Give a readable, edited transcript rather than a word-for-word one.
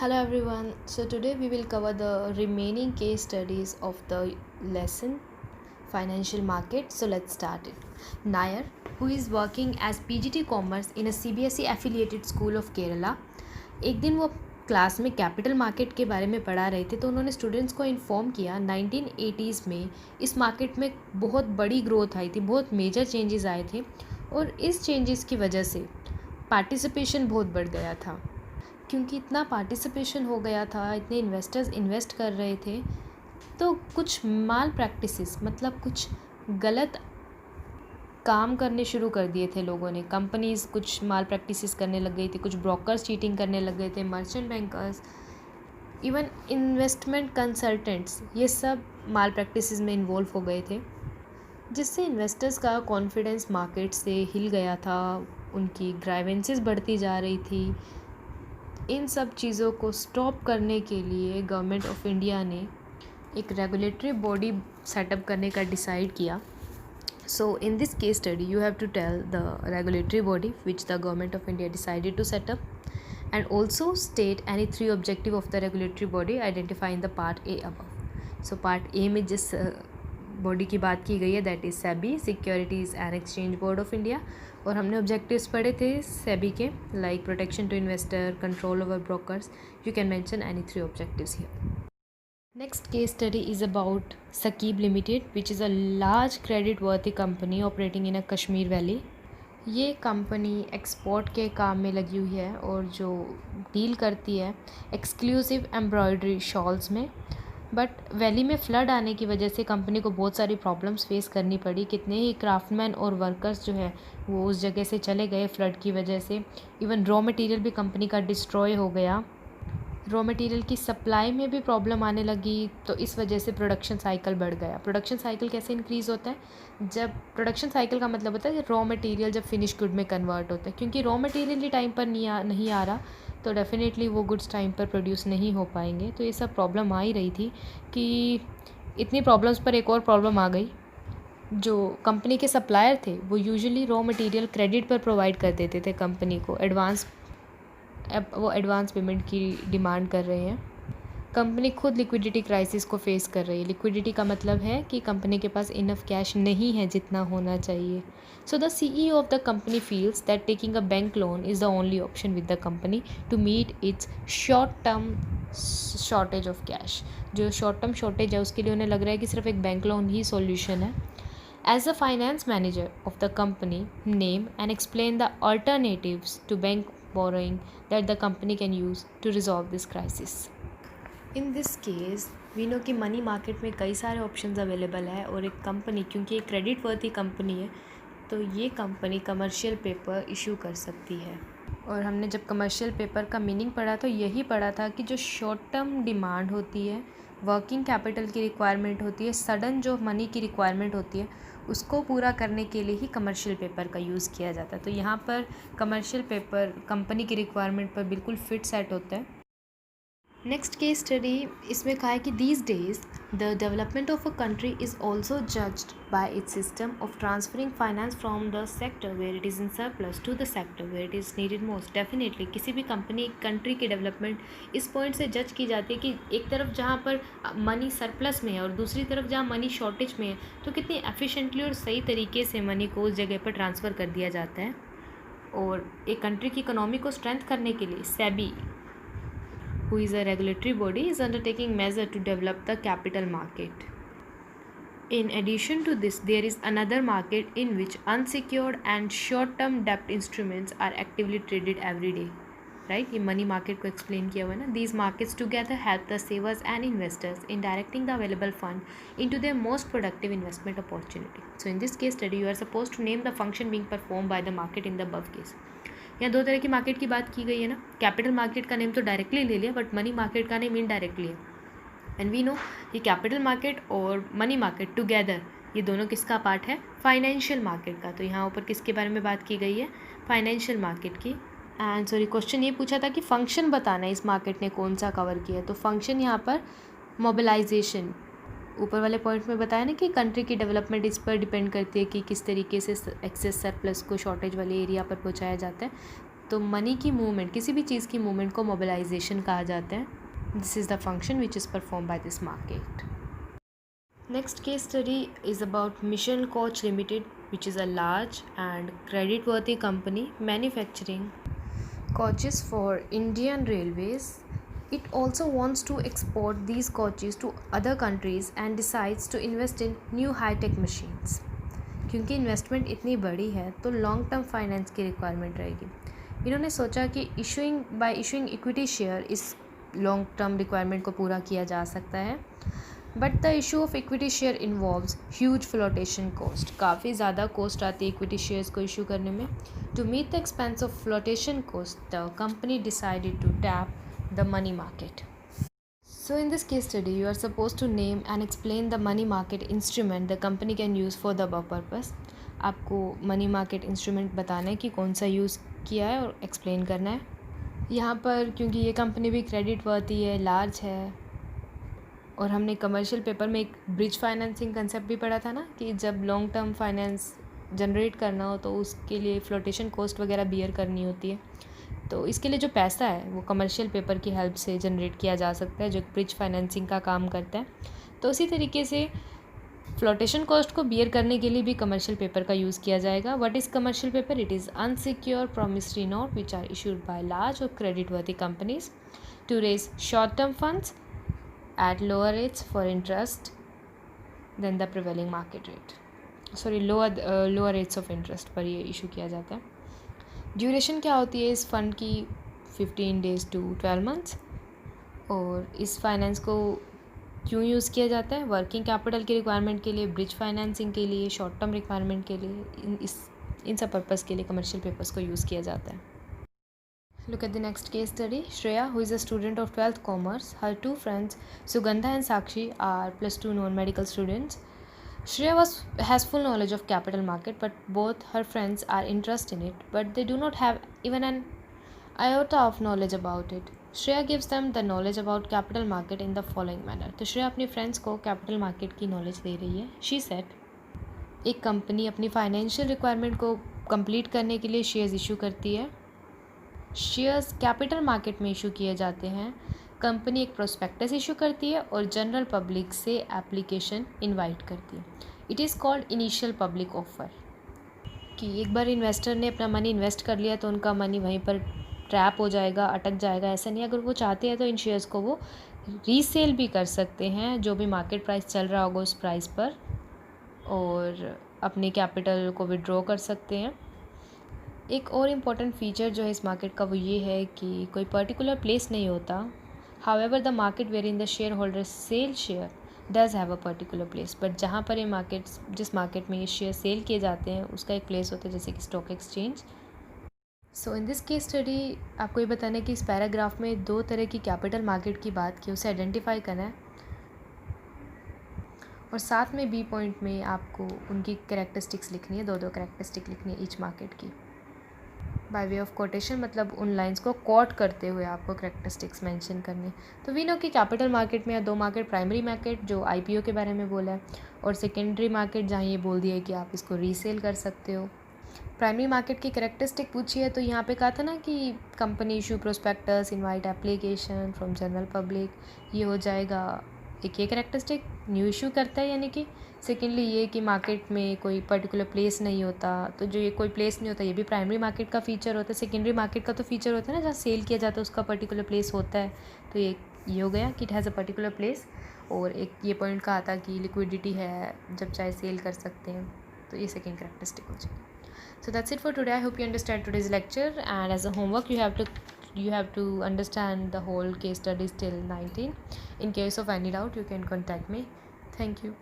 Hello everyone. So today we will cover the remaining case studies of the lesson financial market. So let's start it. Nair, who is working as PGT Commerce in a CBSE affiliated school of Kerala, एक दिन वो class में capital market के बारे में पढ़ा रहे थे तो उन्होंने स्टूडेंट्स को इन्फॉर्म किया 1980s में इस मार्केट में बहुत बड़ी ग्रोथ आई थी, बहुत मेजर चेंजेस आए थे और इस चेंजेस की वजह से पार्टिसिपेशन बहुत बढ़ गया था। क्योंकि इतना पार्टिसिपेशन हो गया था, इतने इन्वेस्टर्स इन्वेस्ट कर रहे थे, तो कुछ माल प्रैक्टिसेस मतलब कुछ गलत काम करने शुरू कर दिए थे लोगों ने। कंपनीज़ कुछ माल प्रैक्टिसेस करने लग गई थी, कुछ ब्रोकर्स चीटिंग करने लग गए थे, merchant bankers, even investment consultants, ये सब माल प्रैक्टिसेस में इन्वॉल्व हो गए थे, जिससे इन्वेस्टर्स का कॉन्फिडेंस मार्केट से हिल गया था, उनकी ग्राइवेंसेस बढ़ती जा रही थी। इन सब चीज़ों को स्टॉप करने के लिए गवर्नमेंट ऑफ इंडिया ने एक रेगुलेटरी बॉडी सेटअप करने का डिसाइड किया। So in this case study you have to tell the regulatory body which the government of India decided to set up and also state any 3 objective of the regulatory body identify in the part A above. So part A में जिस body की बात की गई है that is SEBI, securities and exchange board of India, और हमने objectives पढ़े थे सेबी के, like protection to investor, control over brokers. You can mention any 3 objectives here. Next case study is about Sakib Limited, which is a large credit worthy company operating in a Kashmir Valley. ये company export के काम में लगी हुई है और जो deal करती है एक्सक्लूसिव एम्ब्रॉयडरी शॉल्स में। बट वैली में फ्लड आने की वजह से कंपनी को बहुत सारी प्रॉब्लम्स फेस करनी पड़ी। कितने ही क्राफ्टमैन और वर्कर्स जो है वो उस जगह से चले गए फ्लड की वजह से। इवन रॉ मटेरियल भी कंपनी का डिस्ट्रॉय हो गया। रॉ मटेरियल की सप्लाई में भी प्रॉब्लम आने लगी, तो इस वजह से प्रोडक्शन साइकिल बढ़ गया। प्रोडक्शन साइकिल कैसे इंक्रीज़ होता है? जब प्रोडक्शन साइकिल का मतलब होता है कि रॉ मटेरियल जब फिनिश गुड में कन्वर्ट होता है, क्योंकि रॉ मटेरियल ही टाइम पर नहीं आ रहा तो डेफिनेटली वो गुड्स टाइम पर प्रोड्यूस नहीं हो पाएंगे। तो ये सब प्रॉब्लम आ ही रही थी कि इतनी प्रॉब्लम्स पर एक और प्रॉब्लम आ गई। जो कंपनी के सप्लायर थे वो यूजुअली रॉ मटेरियल क्रेडिट पर प्रोवाइड कर देते थे कंपनी को एडवांस। अब वो एडवांस पेमेंट की डिमांड कर रहे हैं। कंपनी खुद लिक्विडिटी क्राइसिस को फेस कर रही है। लिक्विडिटी का मतलब है कि कंपनी के पास इनफ कैश नहीं है जितना होना चाहिए। So the CEO of the company feels that taking a bank loan is the only option with the company to meet its short term shortage of cash. जो शॉर्ट टर्म शॉर्टेज है उसके लिए उन्हें लग रहा है कि सिर्फ एक बैंक लोन ही सॉल्यूशन है। As a finance manager of the company, name and explain the alternatives to bank borrowing that the company can use to resolve this crisis. In this case, we know कि money market में कई सारे options available है और एक company, क्योंकि एक credit worthy company है, तो ये कंपनी कमर्शियल पेपर इशू कर सकती है। और हमने जब कमर्शियल पेपर का मीनिंग पढ़ा तो यही पढ़ा था कि जो शॉर्ट टर्म डिमांड होती है, वर्किंग कैपिटल की रिक्वायरमेंट होती है, सडन जो मनी की रिक्वायरमेंट होती है, उसको पूरा करने के लिए ही कमर्शियल पेपर का यूज़ किया जाता है। तो यहाँ पर कमर्शियल पेपर कंपनी की रिक्वायरमेंट पर बिल्कुल फिट सेट होता है। नेक्स्ट केस स्टडी इसमें कहा है कि these days the development of a country is also judged by its system of transferring finance from the sector where it is in surplus to the sector where it is needed most. Definitely किसी भी company country की development इस point से जज की जाती है कि एक तरफ जहाँ पर मनी सरप्लस में है और दूसरी तरफ जहाँ मनी शॉर्टेज में है, तो कितनी एफिशिएंटली और सही तरीके से मनी को उस जगह पर ट्रांसफ़र कर दिया जाता है। और एक कंट्री की इकोनॉमी को स्ट्रेंथ करने के लिए SEBI, who is a regulatory body, is undertaking measure to develop the capital market. In addition to this, there is another market in which unsecured and short-term debt instruments are actively traded every day. Right? ये money market को explain किया हुआ है ना. These markets together help the savers and investors in directing the available fund into their most productive investment opportunity. So in this case study, you are supposed to name the function being performed by the market in the above case. यहाँ 2 तरह की market की बात की गई है ना. Capital market का नेम तो डायरेक्टली ले लिया, बट मनी मार्केट का नेम इनडायरेक्टली है। एंड वी नो ये कैपिटल मार्केट और मनी मार्केट टुगेदर ये दोनों किसका पार्ट है? फाइनेंशियल मार्केट का। तो यहाँ ऊपर किसके बारे में बात की गई है? फाइनेंशियल मार्केट की। एंड सॉरी, क्वेश्चन ये पूछा था कि फंक्शन बताना है इस मार्केट ने कौन सा कवर किया है। तो फंक्शन यहाँ पर मोबिलाइजेशन, ऊपर वाले पॉइंट में बताया ना कि कंट्री की डेवलपमेंट इस पर डिपेंड करती है कि किस तरीके से एक्सेस सरप्लस को शॉर्टेज वाले एरिया पर पहुंचाया जाता है। तो मनी की मूवमेंट, किसी भी चीज़ की मूवमेंट को मोबिलाइजेशन कहा जाता है. This is the function which is perform by this market. Next case study is about Mission Coach Limited, which is a large and credit-worthy company manufacturing coaches for Indian Railways. It also wants to export these coaches to other countries and decides to invest in new high-tech machines. क्योंकि investment इतनी बड़ी है तो long term finance की requirement रहेगी. इन्होंने सोचा कि इशूइंग इक्विटी शेयर इस लॉन्ग टर्म रिक्वायरमेंट को पूरा किया जा सकता है. But the issue of equity share involves huge flotation cost. काफ़ी ज़्यादा कॉस्ट आती है इक्विटी शेयर्स को इशू करने में. To meet the expense of flotation cost, the company decided to tap the money market. So in this case study, you are supposed to name and explain the money market instrument the company can use for the above purpose. आपको money market instrument बताना है कि कौन सा use किया है और explain करना है. यहाँ पर क्योंकि ये कंपनी भी क्रेडिट वर्दी है, लार्ज है, और हमने कमर्शियल पेपर में एक ब्रिज फाइनेंसिंग कंसेप्ट भी पढ़ा था ना कि जब लॉन्ग टर्म फाइनेंस जनरेट करना हो तो उसके लिए फ्लोटेशन कॉस्ट वगैरह बियर करनी होती है. तो इसके लिए जो पैसा है वो कमर्शियल पेपर की हेल्प से जनरेट किया जा सकता है, जो ब्रिज फाइनेंसिंग का काम करता है. तो उसी तरीके से फ्लोटेशन कॉस्ट को बियर करने के लिए भी कमर्शियल पेपर का यूज़ किया जाएगा. What is commercial paper? It is unsecure promissory note which are issued by large और creditworthy companies to raise short term funds at lower rates for interest than the prevailing market rate. Lower rates of interest पर ये issue किया जाता है. Duration क्या होती है इस फंड की? 15 days to 12 months. और इस फाइनेंस को क्यों यूज़ किया जाता है? वर्किंग कैपिटल की रिक्वायरमेंट के लिए, ब्रिज फाइनेंसिंग के लिए, शॉर्ट टर्म रिक्वायरमेंट के लिए, इन सब पर्पज़ के लिए कमर्शियल पेपर्स को यूज़ किया जाता है. Look at the next case study. Shreya, who is a student of 12th Commerce, her two friends Sugandha and Sakshi are +2 non-medical students. Shreya has full knowledge of capital market, but both her friends are interested in it, but they do not have even an iota of knowledge about it. Shreya gives them the knowledge about capital market in the following manner. तो श्रेया अपने friends को capital market की knowledge दे रही है. She said, एक company अपनी financial requirement को complete करने के लिए शेयर्स इशू करती है. शेयर्स कैपिटल मार्केट में इशू किए जाते हैं. कंपनी एक प्रोस्पेक्टस इशू करती है और जनरल पब्लिक से एप्लीकेशन इनवाइट करती है. It is called initial public offer. कि एक बार इन्वेस्टर ने अपना मनी इन्वेस्ट कर लिया तो उनका मनी वहीं पर ट्रैप हो जाएगा, अटक जाएगा. ऐसा नहीं. अगर वो चाहते हैं तो इन शेयर्स को वो रीसेल भी कर सकते हैं जो भी मार्केट प्राइस चल रहा होगा उस प्राइस पर, और अपने कैपिटल को विड्रॉ कर सकते हैं. एक और इम्पॉर्टेंट फीचर जो है इस मार्केट का वो ये है कि कोई पर्टिकुलर प्लेस नहीं होता. However the market where in the shareholder sell share does have a particular place. But जहाँ पर ये मार्केट, जिस मार्केट में ये शेयर सेल किए जाते हैं उसका एक प्लेस होता है, जैसे कि stock exchange. So in this case study आपको ये बताना है कि इस पैराग्राफ में दो तरह की कैपिटल मार्केट की बात की, उसे आइडेंटिफाई करना है, और साथ में बी पॉइंट में आपको उनकी कैरेक्टरिस्टिक्स लिखनी है. दो कैरेक्टरिस्टिक लिखनी है ईच मार्केट की. बाय वे ऑफ कोटेशन मतलब उन लाइंस को कोट करते हुए आपको कैरेक्टरिस्टिक्स मेंशन करने. तो वी नो कि कैपिटल मार्केट में दो मार्केट, प्राइमरी मार्केट जो आईपीओ के बारे में बोला है, और सेकेंडरी मार्केट जहाँ ये बोल दिया है कि आप इसको रीसेल कर सकते हो. प्राइमरी मार्केट की कैरेक्टरिस्टिक पूछी है तो यहाँ पे कहा था ना कि company issue prospectus, invite application from general public. ये हो जाएगा एक ये कैरेक्टरिस्टिक. न्यू इशू करता है यानी कि. सेकेंडली ये कि मार्केट में कोई पर्टिकुलर प्लेस नहीं होता. तो जो ये कोई प्लेस नहीं होता ये भी प्राइमरी मार्केट का फीचर होता है. सेकेंडरी मार्केट का तो फीचर होता है ना जहाँ सेल किया जाता है उसका पर्टिकुलर प्लेस होता है. तो ये हो गया कि it has a particular place. और एक ये पॉइंट कहा था कि लिक्विडिटी है, जब चाहे सेल कर सकते हैं. तो ये सेकेंड कैरेक्टरिस्टिक हो जाएगी. So that's it for today. I hope you understand today's lecture, and as a homework you have to understand the whole case studies till 19. In case of any doubt you can contact me. Thank you.